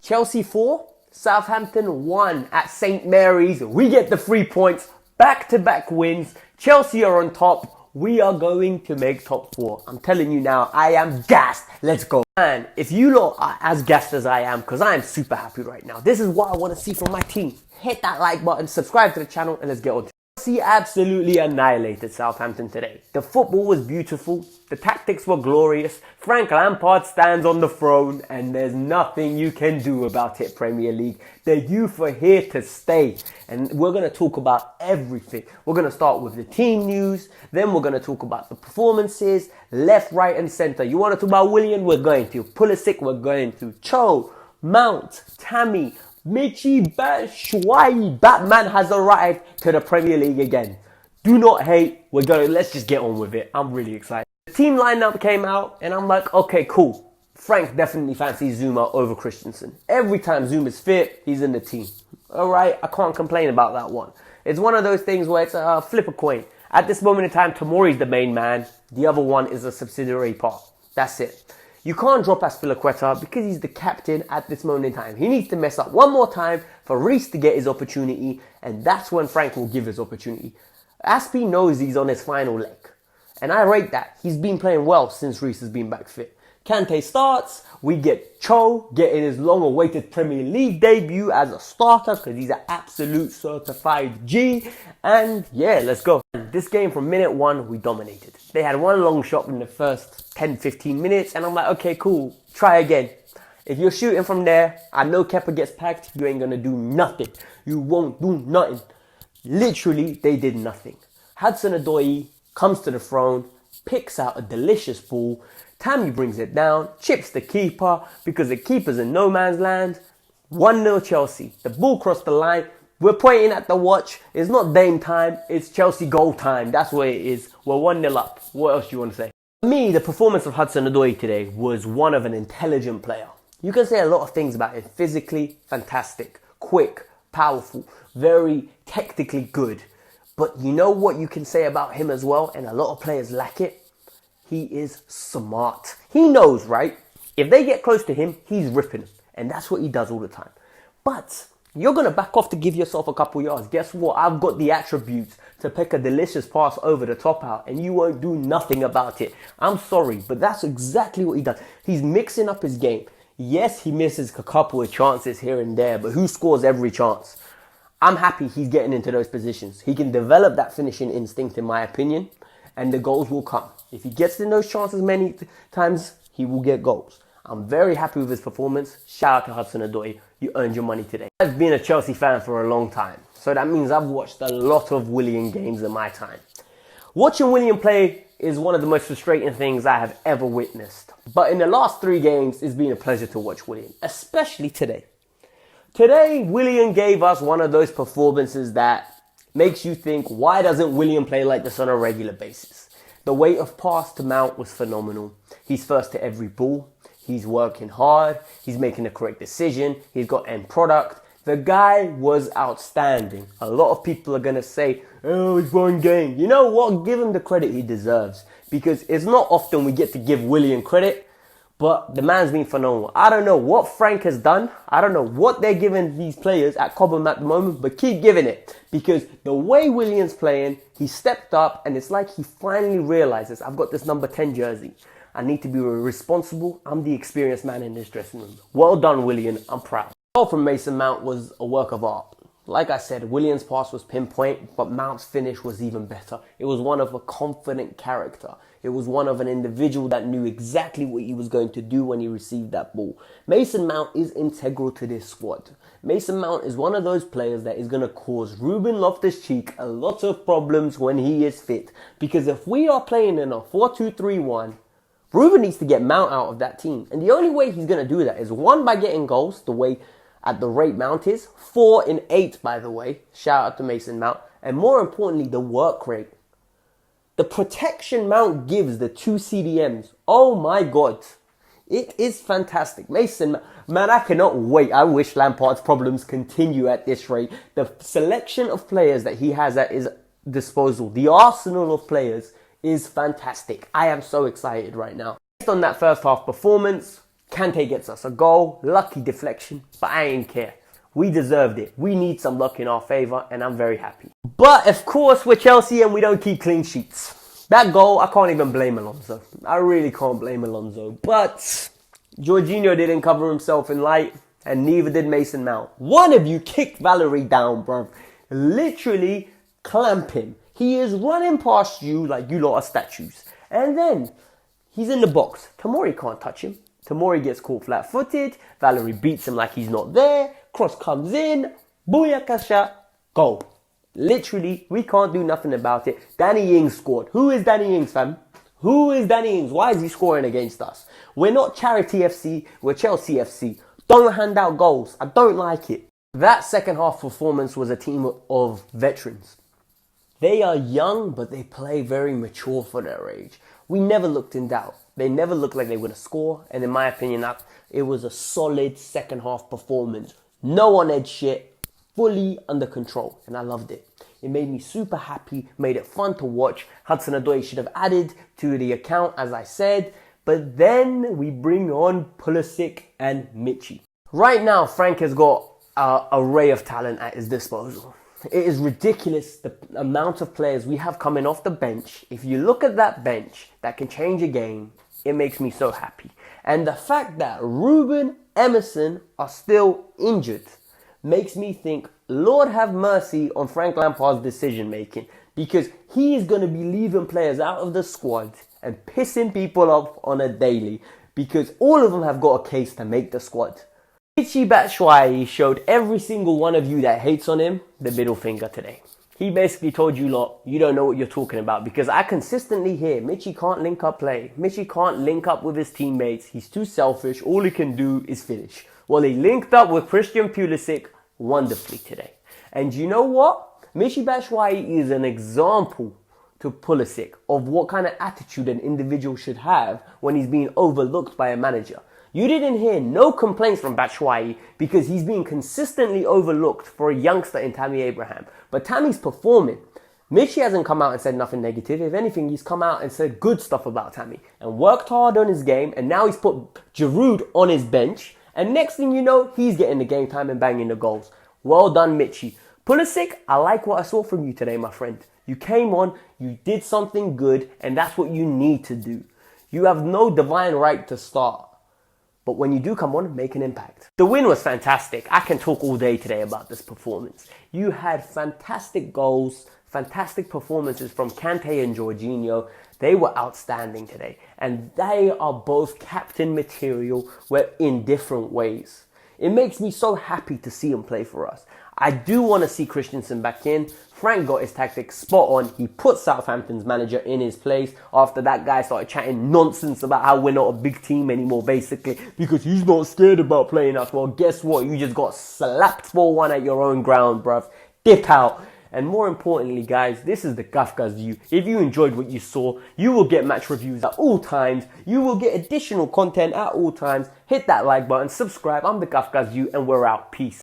Chelsea 4, Southampton 1 at St. Mary's. We get the 3 points, back-to-back wins. Chelsea are on top. We are going to make top 4. I'm telling you now, I am gassed. Let's go. And if you lot are as gassed as I am, because I am super happy right now, this is what I want to see from my team. Hit that like button, subscribe to the channel, and let's get on to it. Chelsea absolutely annihilated Southampton today. The football was beautiful. The tactics were glorious. Frank Lampard stands on the throne, and there's nothing you can do about it, Premier League. The youth are here to stay, and we're going to talk about everything. We're going to start with the team news, then we're going to talk about the performances, left, right, and centre. You want to talk about Willian? We're going to. Pulisic, we're going to. Cho, Mount, Tammy, Michi Batshuayi, Batman has arrived to the Premier League again. Do not hate. We're going. Let's just get on with it. I'm really excited. The team lineup came out, and I'm like, okay, cool. Frank definitely fancies Zuma over Christensen. Every time Zuma's fit, he's in the team. All right, I can't complain about that one. It's one of those things where it's a flip a coin. At this moment in time, Tomori's the main man. The other one is a subsidiary part. That's it. You can't drop Aspilicueta because he's the captain at this moment in time. He needs to mess up one more time for Reece to get his opportunity, and that's when Frank will give his opportunity. Aspi knows he's on his final leg, and I rate that. He's been playing well since Reece has been back fit. Kante starts, we get Cho getting his long-awaited Premier League debut as a starter because he's an absolute certified G. And yeah, let's go. This game from minute 1, we dominated. They had one long shot in the first 10-15 minutes, and I'm like, okay, cool, try again. If you're shooting from there, I know Kepa gets packed, you ain't gonna do nothing. You won't do nothing. Literally, they did nothing. Hudson Odoi comes to the throne, picks out a delicious ball. Tammy brings it down, chips the keeper because the keeper's in no man's land. 1-0 Chelsea. The ball crossed the line. We're pointing at the watch. It's not Dame time. It's Chelsea goal time. That's what it is. We're 1-0 up. What else do you want to say? For me, the performance of Hudson Odoi today was one of an intelligent player. You can say a lot of things about him. Physically, fantastic. Quick, powerful, very technically good. But you know what you can say about him as well, and a lot of players lack it? He is smart. He knows, right? If they get close to him, he's ripping them. And that's what he does all the time. But you're going to back off to give yourself a couple yards. Guess what? I've got the attributes to pick a delicious pass over the top out, and you won't do nothing about it. I'm sorry, but that's exactly what he does. He's mixing up his game. Yes, he misses a couple of chances here and there, but who scores every chance? I'm happy he's getting into those positions. He can develop that finishing instinct, in my opinion, and the goals will come. If he gets in those chances many times, he will get goals. I'm very happy with his performance. Shout out to Hudson Odoi. You earned your money today. I've been a Chelsea fan for a long time, so that means I've watched a lot of Willian games in my time. Watching Willian play is one of the most frustrating things I have ever witnessed. But in the last 3 games, it's been a pleasure to watch Willian, especially today. Today, Willian gave us one of those performances that makes you think, why doesn't Willian play like this on a regular basis? The weight of pass to Mount was phenomenal. He's first to every ball. He's working hard. He's making the correct decision. He's got end product. The guy was outstanding. A lot of people are going to say, oh, it's one game. You know what? Give him the credit he deserves. Because it's not often we get to give Willian credit. But the man's been phenomenal. I don't know what Frank has done. I don't know what they're giving these players at Cobham at the moment, but keep giving it. Because the way Willian's playing, he stepped up, and it's like he finally realizes, I've got this number 10 jersey. I need to be responsible. I'm the experienced man in this dressing room. Well done, Willian. I'm proud. The goal from Mason Mount was a work of art. Like I said, Willian's pass was pinpoint, but Mount's finish was even better. It was one of a confident character. It was one of an individual that knew exactly what he was going to do when he received that ball. Mason Mount is integral to this squad. Mason Mount is one of those players that is going to cause Ruben Loftus-Cheek a lot of problems when he is fit. Because if we are playing in a 4-2-3-1, Ruben needs to get Mount out of that team. And the only way he's going to do that is 1, by getting goals, the way at the rate Mount is. 4 in 8, by the way. Shout out to Mason Mount. And more importantly, the work rate. The protection Mount gives the 2 CDMs. Oh my God. It is fantastic. Mason, man, I cannot wait. I wish Lampard's problems continue at this rate. The selection of players that he has at his disposal, the arsenal of players, is fantastic. I am so excited right now. Based on that first half performance, Kante gets us a goal, lucky deflection, but I ain't care. We deserved it. We need some luck in our favour, and I'm very happy. But of course, we're Chelsea and we don't keep clean sheets. That goal, I can't even blame Alonso. I really can't blame Alonso. But Jorginho didn't cover himself in light, and neither did Mason Mount. One of you kicked Valerie down, bro. Literally clamp him. He is running past you like you lot are statues. And then he's in the box. Tomori can't touch him. Tomori gets caught flat-footed. Valerie beats him like he's not there. Cross comes in. Booyakasha. Goal. Literally, we can't do nothing about it. Danny Ings scored. Who is Danny Ings, fam? Who is Danny Ings? Why is he scoring against us? We're not Charity FC. We're Chelsea FC. Don't hand out goals. I don't like it. That second half performance was a team of veterans. They are young, but they play very mature for their age. We never looked in doubt. They never looked like they were going to score. And in my opinion, it was a solid second half performance. No on-edge shit. Fully under control. And I loved it. It made me super happy. Made it fun to watch. Hudson Odoi should have added to the account, as I said. But then we bring on Pulisic and Michy. Right now, Frank has got an array of talent at his disposal. It is ridiculous the amount of players we have coming off the bench. If you look at that bench that can change a game, it makes me so happy. And the fact that Ruben, Emerson are still injured makes me think, Lord have mercy on Frank Lampard's decision making, because he is going to be leaving players out of the squad and pissing people off on a daily, because all of them have got a case to make the squad. Michy Batshuayi showed every single one of you that hates on him the middle finger today. He basically told you lot, you don't know what you're talking about, because I consistently hear Michy can't link up play. Michy can't link up with his teammates. He's too selfish. All he can do is finish. Well, he linked up with Christian Pulisic wonderfully today. And you know what? Michy Batshuayi is an example to Pulisic of what kind of attitude an individual should have when he's being overlooked by a manager. You didn't hear no complaints from Batshuayi because he's being consistently overlooked for a youngster in Tammy Abraham. But Tammy's performing. Michy hasn't come out and said nothing negative. If anything, he's come out and said good stuff about Tammy and worked hard on his game. And now he's put Giroud on his bench. And next thing you know, he's getting the game time and banging the goals. Well done, Michy. Pulisic, I like what I saw from you today, my friend. You came on, you did something good, and that's what you need to do. You have no divine right to start. But when you do come on, make an impact. The win was fantastic. I can talk all day today about this performance. You had fantastic goals, fantastic performances from Kante and Jorginho. They were outstanding today. And they are both captain material, but in different ways. It makes me so happy to see him play for us. I do want to see Christensen back in. Frank got his tactics spot on. He put Southampton's manager in his place after that guy started chatting nonsense about how we're not a big team anymore, basically, because he's not scared about playing us. Well, guess what? You just got slapped 4-1 at your own ground, bruv. Dip out. And more importantly, guys, this is the Kavkas view. If you enjoyed what you saw, you will get match reviews at all times. You will get additional content at all times. Hit that like button, subscribe. I'm the Kavkas view, and we're out. Peace.